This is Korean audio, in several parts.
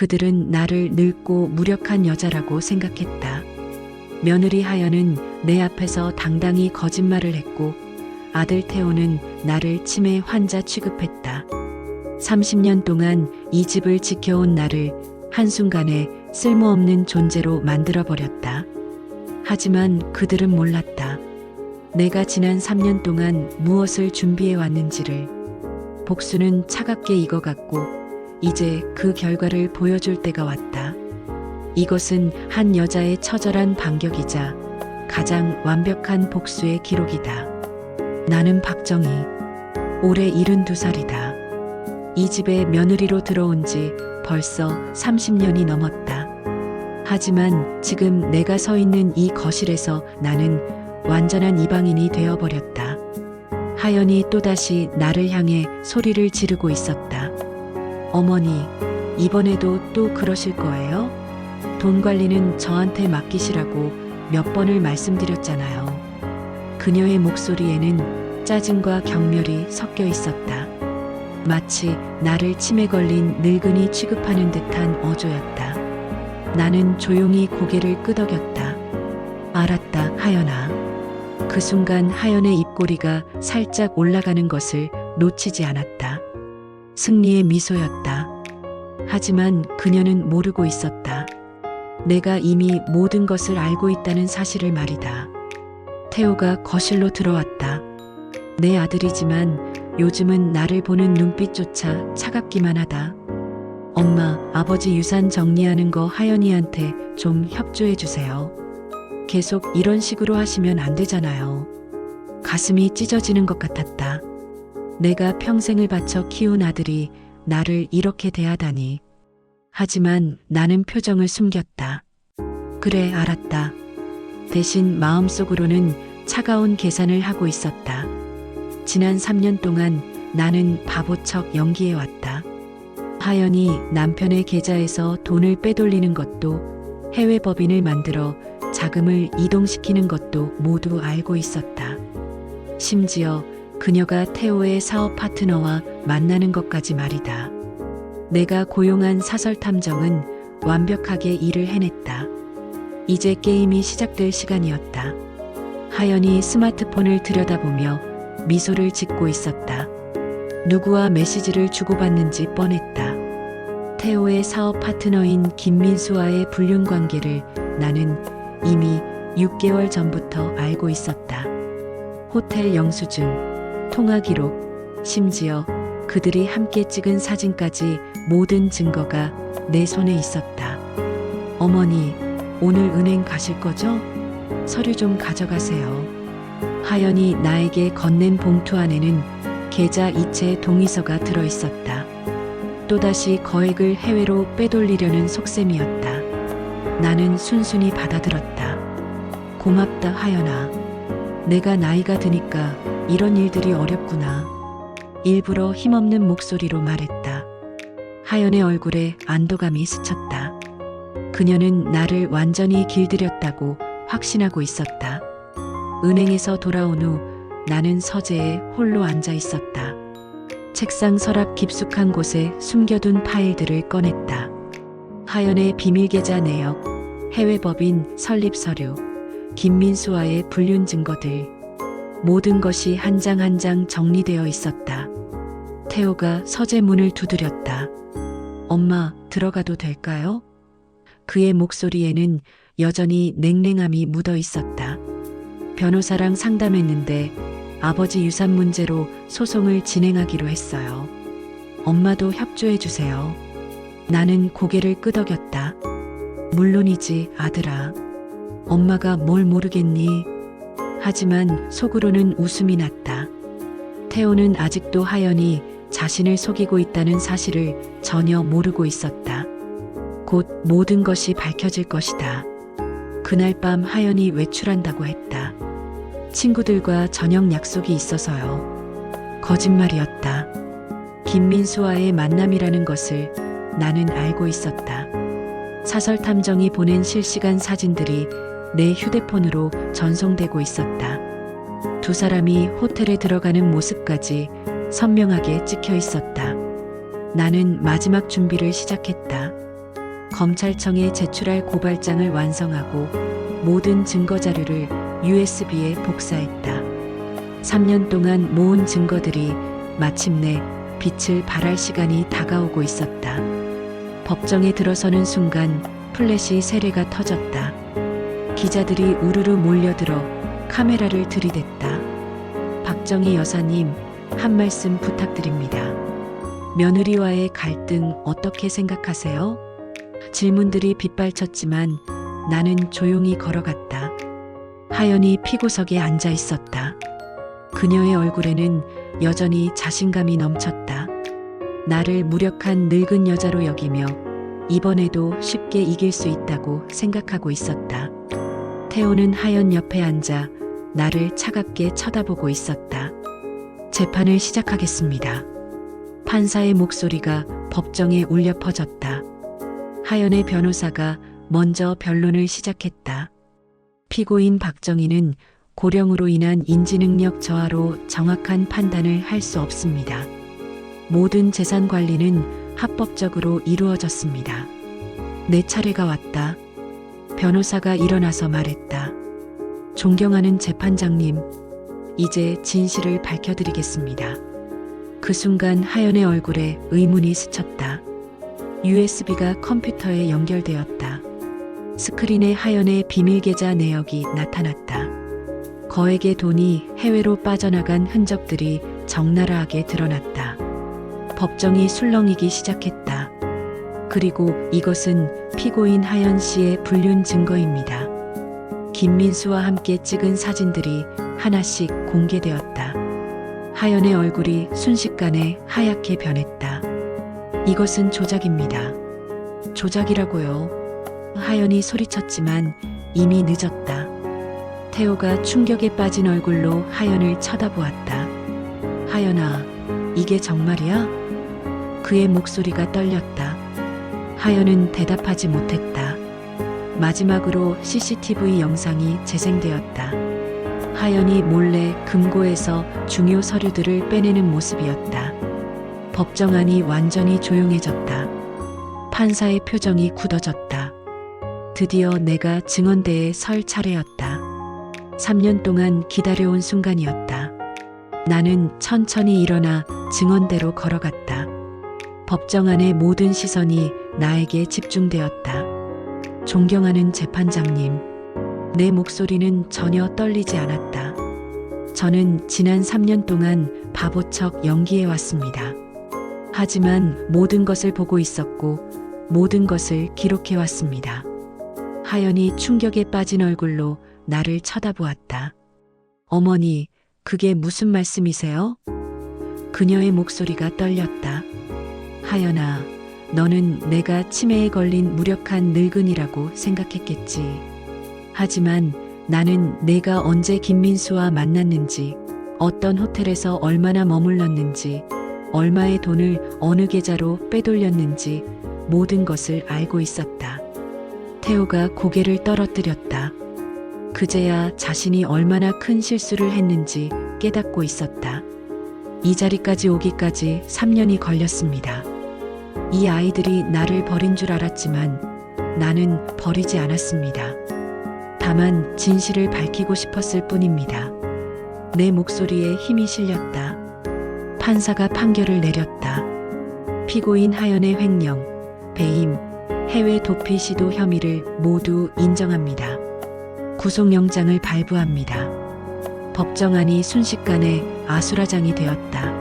그들은 나를 늙고 무력한 여자라고 생각했다. 며느리 하연은 내 앞에서 당당히 거짓말을 했고 아들 태호는 나를 치매 환자 취급했다. 30년 동안 이 집을 지켜온 나를 한순간에 쓸모없는 존재로 만들어버렸다. 하지만 그들은 몰랐다. 내가 지난 3년 동안 무엇을 준비해 왔는지를. 복수는 차갑게 익어갔고 이제 그 결과를 보여줄 때가 왔다. 이것은 한 여자의 처절한 반격이자 가장 완벽한 복수의 기록이다. 나는 박정희. 올해 72살이다. 이 집에 며느리로 들어온 지 벌써 30년이 넘었다. 하지만 지금 내가 서 있는 이 거실에서 나는 완전한 이방인이 되어버렸다. 하연이 또다시 나를 향해 소리를 지르고 있었다. 어머니, 이번에도 또 그러실 거예요? 돈 관리는 저한테 맡기시라고 몇 번을 말씀드렸잖아요. 그녀의 목소리에는 짜증과 경멸이 섞여 있었다. 마치 나를 치매 걸린 늙은이 취급하는 듯한 어조였다. 나는 조용히 고개를 끄덕였다. 알았다, 하연아. 그 순간 하연의 입꼬리가 살짝 올라가는 것을 놓치지 않았다. 승리의 미소였다. 하지만 그녀는 모르고 있었다. 내가 이미 모든 것을 알고 있다는 사실을 말이다. 태호가 거실로 들어왔다. 내 아들이지만 요즘은 나를 보는 눈빛조차 차갑기만 하다. 엄마, 아버지 유산 정리하는 거 하연이한테 좀 협조해 주세요. 계속 이런 식으로 하시면 안 되잖아요. 가슴이 찢어지는 것 같았다. 내가 평생을 바쳐 키운 아들이 나를 이렇게 대하다니. 하지만 나는 표정을 숨겼다. 그래, 알았다. 대신 마음속으로는 차가운 계산을 하고 있었다. 지난 3년 동안 나는 바보척 연기해왔다. 하연이 남편의 계좌에서 돈을 빼돌리는 것도, 해외 법인을 만들어 자금을 이동시키는 것도 모두 알고 있었다. 심지어 그녀가 태호의 사업 파트너와 만나는 것까지 말이다. 내가 고용한 사설 탐정은 완벽하게 일을 해냈다. 이제 게임이 시작될 시간이었다. 하연이 스마트폰을 들여다보며 미소를 짓고 있었다. 누구와 메시지를 주고받는지 뻔했다. 태호의 사업 파트너인 김민수와의 불륜 관계를 나는 이미 6개월 전부터 알고 있었다. 호텔 영수증, 통화 기록, 심지어 그들이 함께 찍은 사진까지 모든 증거가 내 손에 있었다. 어머니, 오늘 은행 가실 거죠? 서류 좀 가져가세요. 하연이 나에게 건넨 봉투 안에는 계좌 이체 동의서가 들어있었다. 또다시 거액을 해외로 빼돌리려는 속셈이었다. 나는 순순히 받아들었다. 고맙다, 하연아. 내가 나이가 드니까 이런 일들이 어렵구나. 일부러 힘없는 목소리로 말했다. 하연의 얼굴에 안도감이 스쳤다. 그녀는 나를 완전히 길들였다고 확신하고 있었다. 은행에서 돌아온 후 나는 서재에 홀로 앉아 있었다. 책상 서랍 깊숙한 곳에 숨겨둔 파일들을 꺼냈다. 하연의 비밀계좌 내역, 해외 법인 설립 서류, 김민수와의 불륜 증거들, 모든 것이 한 장 한 장 정리되어 있었다. 태호가 서재 문을 두드렸다. 엄마, 들어가도 될까요? 그의 목소리에는 여전히 냉랭함이 묻어 있었다. 변호사랑 상담했는데 아버지 유산 문제로 소송을 진행하기로 했어요. 엄마도 협조해 주세요. 나는 고개를 끄덕였다. 물론이지, 아들아. 엄마가 뭘 모르겠니? 하지만 속으로는 웃음이 났다. 태호는 아직도 하연이 자신을 속이고 있다는 사실을 전혀 모르고 있었다. 곧 모든 것이 밝혀질 것이다. 그날 밤 하연이 외출한다고 했다. 친구들과 저녁 약속이 있어서요. 거짓말이었다. 김민수와의 만남이라는 것을 나는 알고 있었다. 사설 탐정이 보낸 실시간 사진들이 내 휴대폰으로 전송되고 있었다. 두 사람이 호텔에 들어가는 모습까지 선명하게 찍혀 있었다. 나는 마지막 준비를 시작했다. 검찰청에 제출할 고발장을 완성하고 모든 증거 자료를 USB에 복사했다. 3년 동안 모은 증거들이 마침내 빛을 발할 시간이 다가오고 있었다. 법정에 들어서는 순간 플래시 세례가 터졌다. 기자들이 우르르 몰려들어 카메라를 들이댔다. 박정희 여사님, 한 말씀 부탁드립니다. 며느리와의 갈등 어떻게 생각하세요? 질문들이 빗발쳤지만 나는 조용히 걸어갔다. 하연이 피고석에 앉아 있었다. 그녀의 얼굴에는 여전히 자신감이 넘쳤다. 나를 무력한 늙은 여자로 여기며 이번에도 쉽게 이길 수 있다고 생각하고 있었다. 태호는 하연 옆에 앉아 나를 차갑게 쳐다보고 있었다. 재판을 시작하겠습니다. 판사의 목소리가 법정에 울려 퍼졌다. 하연의 변호사가 먼저 변론을 시작했다. 피고인 박정희는 고령으로 인한 인지능력 저하로 정확한 판단을 할 수 없습니다. 모든 재산 관리는 합법적으로 이루어졌습니다. 내 차례가 왔다. 변호사가 일어나서 말했다. 존경하는 재판장님, 이제 진실을 밝혀드리겠습니다. 그 순간 하연의 얼굴에 의문이 스쳤다. USB가 컴퓨터에 연결되었다. 스크린에 하연의 비밀 계좌 내역이 나타났다. 거액의 돈이 해외로 빠져나간 흔적들이 적나라하게 드러났다. 법정이 술렁이기 시작했다. 그리고 이것은 피고인 하연 씨의 불륜 증거입니다. 김민수와 함께 찍은 사진들이 하나씩 공개되었다. 하연의 얼굴이 순식간에 하얗게 변했다. 이것은 조작입니다. 조작이라고요. 하연이 소리쳤지만 이미 늦었다. 태호가 충격에 빠진 얼굴로 하연을 쳐다보았다. 하연아, 이게 정말이야? 그의 목소리가 떨렸다. 하연은 대답하지 못했다. 마지막으로 CCTV 영상이 재생되었다. 하연이 몰래 금고에서 중요 서류들을 빼내는 모습이었다. 법정 안이 완전히 조용해졌다. 판사의 표정이 굳어졌다. 드디어 내가 증언대에 설 차례였다. 3년 동안 기다려온 순간이었다. 나는 천천히 일어나 증언대로 걸어갔다. 법정 안의 모든 시선이 나에게 집중되었다. 존경하는 재판장님, 내 목소리는 전혀 떨리지 않았다. 저는 지난 3년 동안 바보척 연기해왔습니다. 하지만 모든 것을 보고 있었고 모든 것을 기록해왔습니다. 하연이 충격에 빠진 얼굴로 나를 쳐다보았다. 어머니, 그게 무슨 말씀이세요? 그녀의 목소리가 떨렸다. 하연아, 너는 내가 치매에 걸린 무력한 늙은이라고 생각했겠지. 하지만 나는 내가 언제 김민수와 만났는지, 어떤 호텔에서 얼마나 머물렀는지, 얼마의 돈을 어느 계좌로 빼돌렸는지 모든 것을 알고 있었다. 태호가 고개를 떨어뜨렸다. 그제야 자신이 얼마나 큰 실수를 했는지 깨닫고 있었다. 이 자리까지 오기까지 3년이 걸렸습니다. 이 아이들이 나를 버린 줄 알았지만 나는 버리지 않았습니다. 다만 진실을 밝히고 싶었을 뿐입니다. 내 목소리에 힘이 실렸다. 판사가 판결을 내렸다. 피고인 하연의 횡령, 배임, 해외 도피 시도 혐의를 모두 인정합니다. 구속영장을 발부합니다. 법정 안이 순식간에 아수라장이 되었다.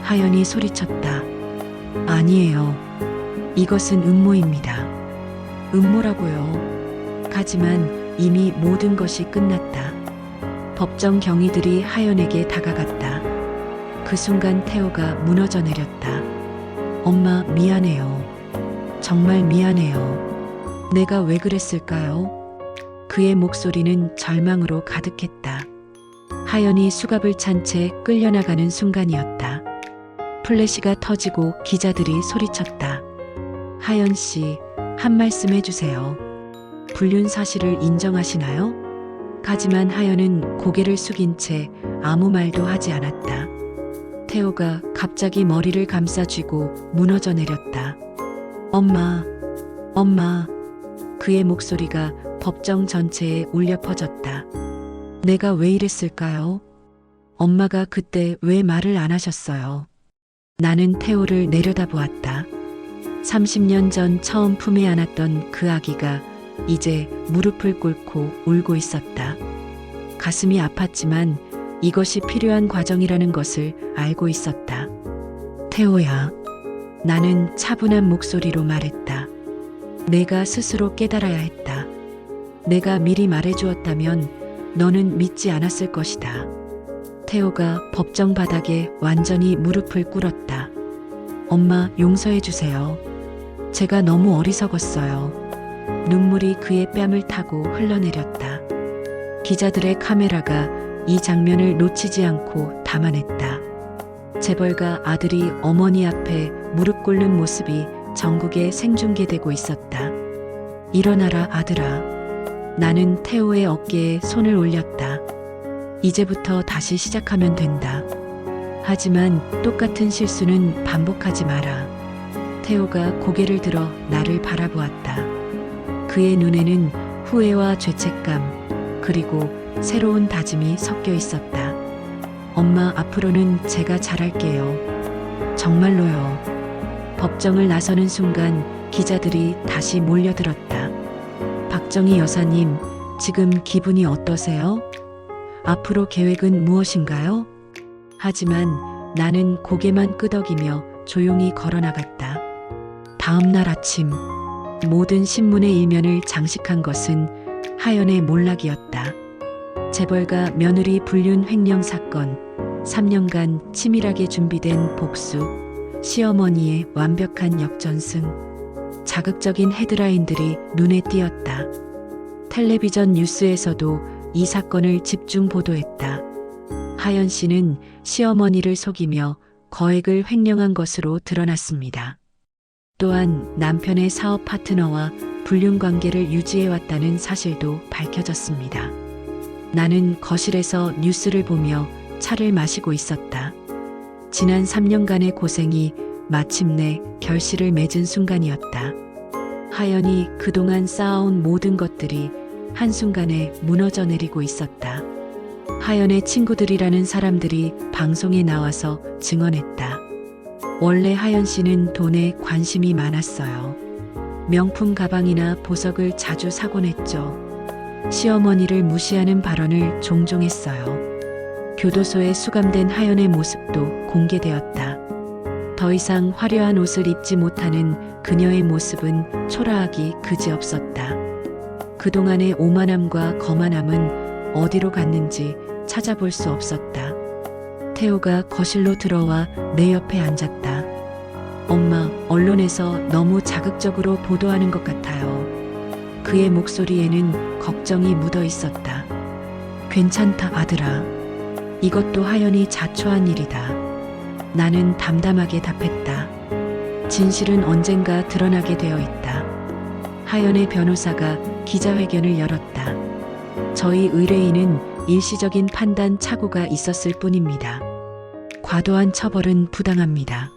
하연이 소리쳤다. 아니에요. 이것은 음모입니다. 음모라고요. 하지만 이미 모든 것이 끝났다. 법정 경위들이 하연에게 다가갔다. 그 순간 태호가 무너져 내렸다. 엄마, 미안해요. 정말 미안해요. 내가 왜 그랬을까요? 그의 목소리는 절망으로 가득했다. 하연이 수갑을 찬 채 끌려나가는 순간이었다. 플래시가 터지고 기자들이 소리쳤다. 하연 씨, 한 말씀 해주세요. 불륜 사실을 인정하시나요? 하지만 하연은 고개를 숙인 채 아무 말도 하지 않았다. 태호가 갑자기 머리를 감싸쥐고 무너져 내렸다. 엄마, 엄마, 그의 목소리가 법정 전체에 울려 퍼졌다. 내가 왜 이랬을까요? 엄마가 그때 왜 말을 안 하셨어요? 나는 태호를 내려다보았다. 30년 전 처음 품에 안았던 그 아기가 이제 무릎을 꿇고 울고 있었다. 가슴이 아팠지만 이것이 필요한 과정이라는 것을 알고 있었다. 태호야, 나는 차분한 목소리로 말했다. 내가 스스로 깨달아야 했다. 내가 미리 말해주었다면 너는 믿지 않았을 것이다. 태호가 법정 바닥에 완전히 무릎을 꿇었다. 엄마, 용서해 주세요. 제가 너무 어리석었어요. 눈물이 그의 뺨을 타고 흘러내렸다. 기자들의 카메라가 이 장면을 놓치지 않고 담아냈다. 재벌가 아들이 어머니 앞에 무릎 꿇는 모습이 전국에 생중계되고 있었다. 일어나라, 아들아. 나는 태호의 어깨에 손을 올렸다. 이제부터 다시 시작하면 된다. 하지만 똑같은 실수는 반복하지 마라. 태호가 고개를 들어 나를 바라보았다. 그의 눈에는 후회와 죄책감, 그리고 새로운 다짐이 섞여 있었다. 엄마, 앞으로는 제가 잘할게요. 정말로요. 법정을 나서는 순간 기자들이 다시 몰려들었다. 박정희 여사님, 지금 기분이 어떠세요? 앞으로 계획은 무엇인가요? 하지만 나는 고개만 끄덕이며 조용히 걸어나갔다. 다음 날 아침, 모든 신문의 일면을 장식한 것은 하연의 몰락이었다. 재벌가 며느리 불륜 횡령 사건, 3년간 치밀하게 준비된 복수, 시어머니의 완벽한 역전승, 자극적인 헤드라인들이 눈에 띄었다. 텔레비전 뉴스에서도 이 사건을 집중 보도했다. 하연 씨는 시어머니를 속이며 거액을 횡령한 것으로 드러났습니다. 또한 남편의 사업 파트너와 불륜 관계를 유지해왔다는 사실도 밝혀졌습니다. 나는 거실에서 뉴스를 보며 차를 마시고 있었다. 지난 3년간의 고생이 마침내 결실을 맺은 순간이었다. 하연이 그동안 쌓아온 모든 것들이 한순간에 무너져 내리고 있었다. 하연의 친구들이라는 사람들이 방송에 나와서 증언했다. 원래 하연 씨는 돈에 관심이 많았어요. 명품 가방이나 보석을 자주 사곤 했죠. 시어머니를 무시하는 발언을 종종 했어요. 교도소에 수감된 하연의 모습도 공개되었다. 더 이상 화려한 옷을 입지 못하는 그녀의 모습은 초라하기 그지없었다. 그동안의 오만함과 거만함은 어디로 갔는지 찾아볼 수 없었다. 태호가 거실로 들어와 내 옆에 앉았다. 엄마, 언론에서 너무 자극적으로 보도하는 것 같아요. 그의 목소리에는 걱정이 묻어 있었다. 괜찮다, 아들아. 이것도 하연이 자초한 일이다. 나는 담담하게 답했다. 진실은 언젠가 드러나게 되어 있다. 하연의 변호사가 기자회견을 열었다. 저희 의뢰인은 일시적인 판단 착오가 있었을 뿐입니다. 과도한 처벌은 부당합니다.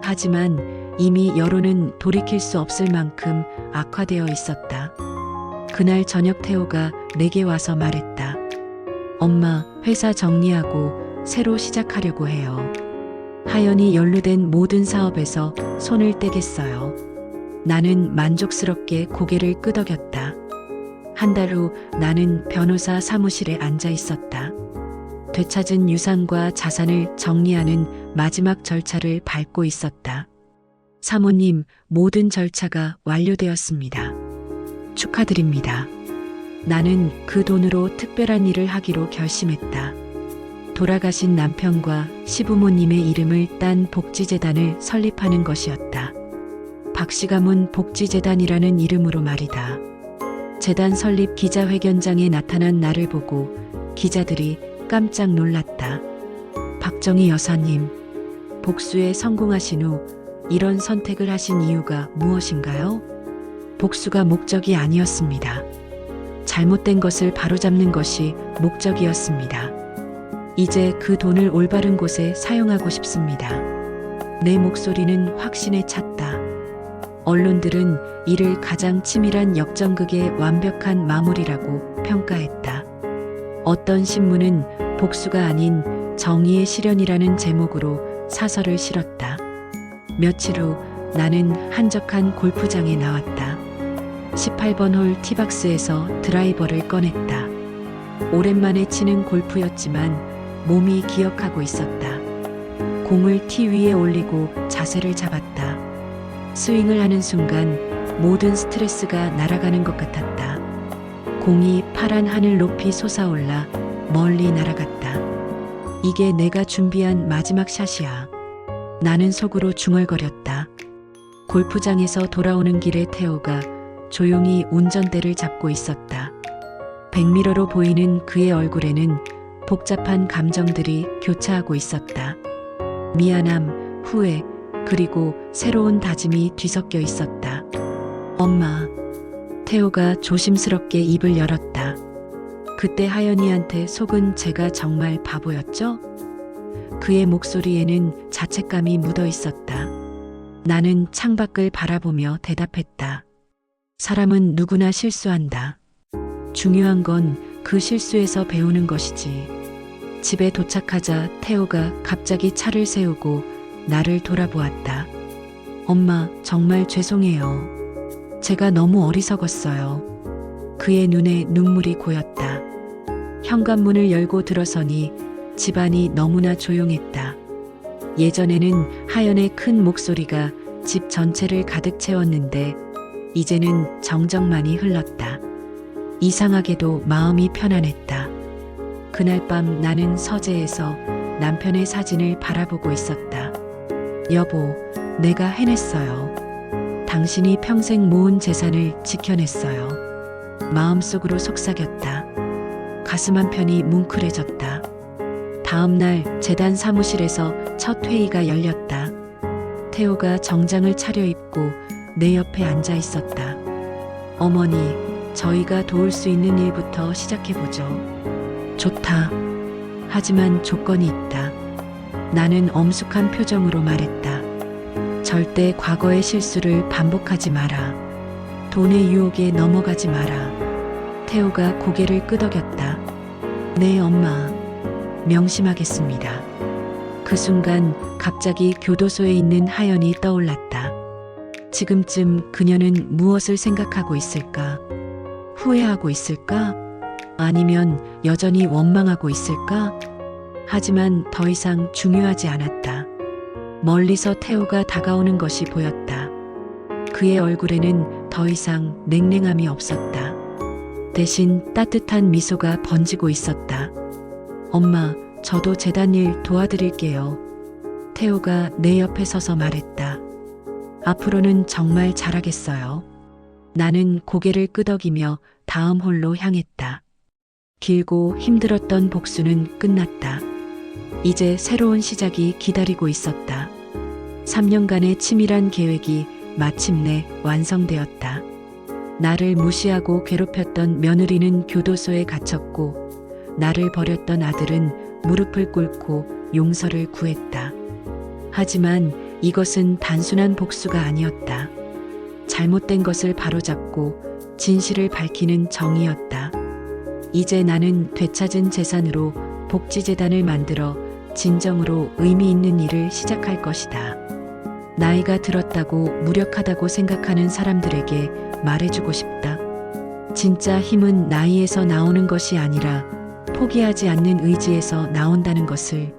하지만 이미 여론은 돌이킬 수 없을 만큼 악화되어 있었다. 그날 저녁 태호가 내게 와서 말했다. 엄마, 회사 정리하고 새로 시작하려고 해요. 하연이 연루된 모든 사업에서 손을 떼겠어요. 나는 만족스럽게 고개를 끄덕였다. 한 달 후 나는 변호사 사무실에 앉아 있었다. 되찾은 유산과 자산을 정리하는 마지막 절차를 밟고 있었다. 사모님, 모든 절차가 완료되었습니다. 축하드립니다. 나는 그 돈으로 특별한 일을 하기로 결심했다. 돌아가신 남편과 시부모님의 이름을 딴 복지재단을 설립하는 것이었다. 박씨가문 복지재단이라는 이름으로 말이다. 재단 설립 기자회견장에 나타난 나를 보고 기자들이 깜짝 놀랐다. 박정희 여사님, 복수에 성공하신 후 이런 선택을 하신 이유가 무엇인가요? 복수가 목적이 아니었습니다. 잘못된 것을 바로잡는 것이 목적이었습니다. 이제 그 돈을 올바른 곳에 사용하고 싶습니다. 내 목소리는 확신에 찼다. 언론들은 이를 가장 치밀한 역전극의 완벽한 마무리라고 평가했다. 어떤 신문은 복수가 아닌 정의의 실현이라는 제목으로 사설을 실었다. 며칠 후 나는 한적한 골프장에 나왔다. 18번 홀 티박스에서 드라이버를 꺼냈다. 오랜만에 치는 골프였지만 몸이 기억하고 있었다. 공을 티 위에 올리고 자세를 잡았다. 스윙을 하는 순간 모든 스트레스가 날아가는 것 같았다. 공이 파란 하늘 높이 솟아올라 멀리 날아갔다. 이게 내가 준비한 마지막 샷이야. 나는 속으로 중얼거렸다. 골프장에서 돌아오는 길에 태호가 조용히 운전대를 잡고 있었다. 백미러로 보이는 그의 얼굴에는 복잡한 감정들이 교차하고 있었다. 미안함, 후회, 그리고 새로운 다짐이 뒤섞여 있었다. 엄마. 태호가 조심스럽게 입을 열었다. 그때 하연이한테 속은 제가 정말 바보였죠? 그의 목소리에는 자책감이 묻어 있었다. 나는 창밖을 바라보며 대답했다. 사람은 누구나 실수한다. 중요한 건 그 실수에서 배우는 것이지. 집에 도착하자 태호가 갑자기 차를 세우고 나를 돌아보았다. 엄마, 정말 죄송해요. 제가 너무 어리석었어요. 그의 눈에 눈물이 고였다. 현관문을 열고 들어서니 집안이 너무나 조용했다. 예전에는 하연의 큰 목소리가 집 전체를 가득 채웠는데 이제는 정적만이 흘렀다. 이상하게도 마음이 편안했다. 그날 밤 나는 서재에서 남편의 사진을 바라보고 있었다. 여보, 내가 해냈어요. 당신이 평생 모은 재산을 지켜냈어요. 마음속으로 속삭였다. 가슴 한편이 뭉클해졌다. 다음 날 재단 사무실에서 첫 회의가 열렸다. 태호가 정장을 차려입고 내 옆에 앉아 있었다. 어머니, 저희가 도울 수 있는 일부터 시작해보죠. 좋다. 하지만 조건이 있다. 나는 엄숙한 표정으로 말했다. 절대 과거의 실수를 반복하지 마라. 돈의 유혹에 넘어가지 마라. 태호가 고개를 끄덕였다. 네, 엄마. 명심하겠습니다. 그 순간 갑자기 교도소에 있는 하연이 떠올랐다. 지금쯤 그녀는 무엇을 생각하고 있을까? 후회하고 있을까? 아니면 여전히 원망하고 있을까? 하지만 더 이상 중요하지 않았다. 멀리서 태호가 다가오는 것이 보였다. 그의 얼굴에는 더 이상 냉랭함이 없었다. 대신 따뜻한 미소가 번지고 있었다. 엄마, 저도 재단 일 도와드릴게요. 태호가 내 옆에 서서 말했다. 앞으로는 정말 잘하겠어요. 나는 고개를 끄덕이며 다음 홀로 향했다. 길고 힘들었던 복수는 끝났다. 이제 새로운 시작이 기다리고 있었다. 3년간의 치밀한 계획이 마침내 완성되었다. 나를 무시하고 괴롭혔던 며느리는 교도소에 갇혔고, 나를 버렸던 아들은 무릎을 꿇고 용서를 구했다. 하지만 이것은 단순한 복수가 아니었다. 잘못된 것을 바로잡고 진실을 밝히는 정의였다. 이제 나는 되찾은 재산으로 복지재단을 만들어 진정으로 의미 있는 일을 시작할 것이다. 나이가 들었다고 무력하다고 생각하는 사람들에게 말해주고 싶다. 진짜 힘은 나이에서 나오는 것이 아니라 포기하지 않는 의지에서 나온다는 것을.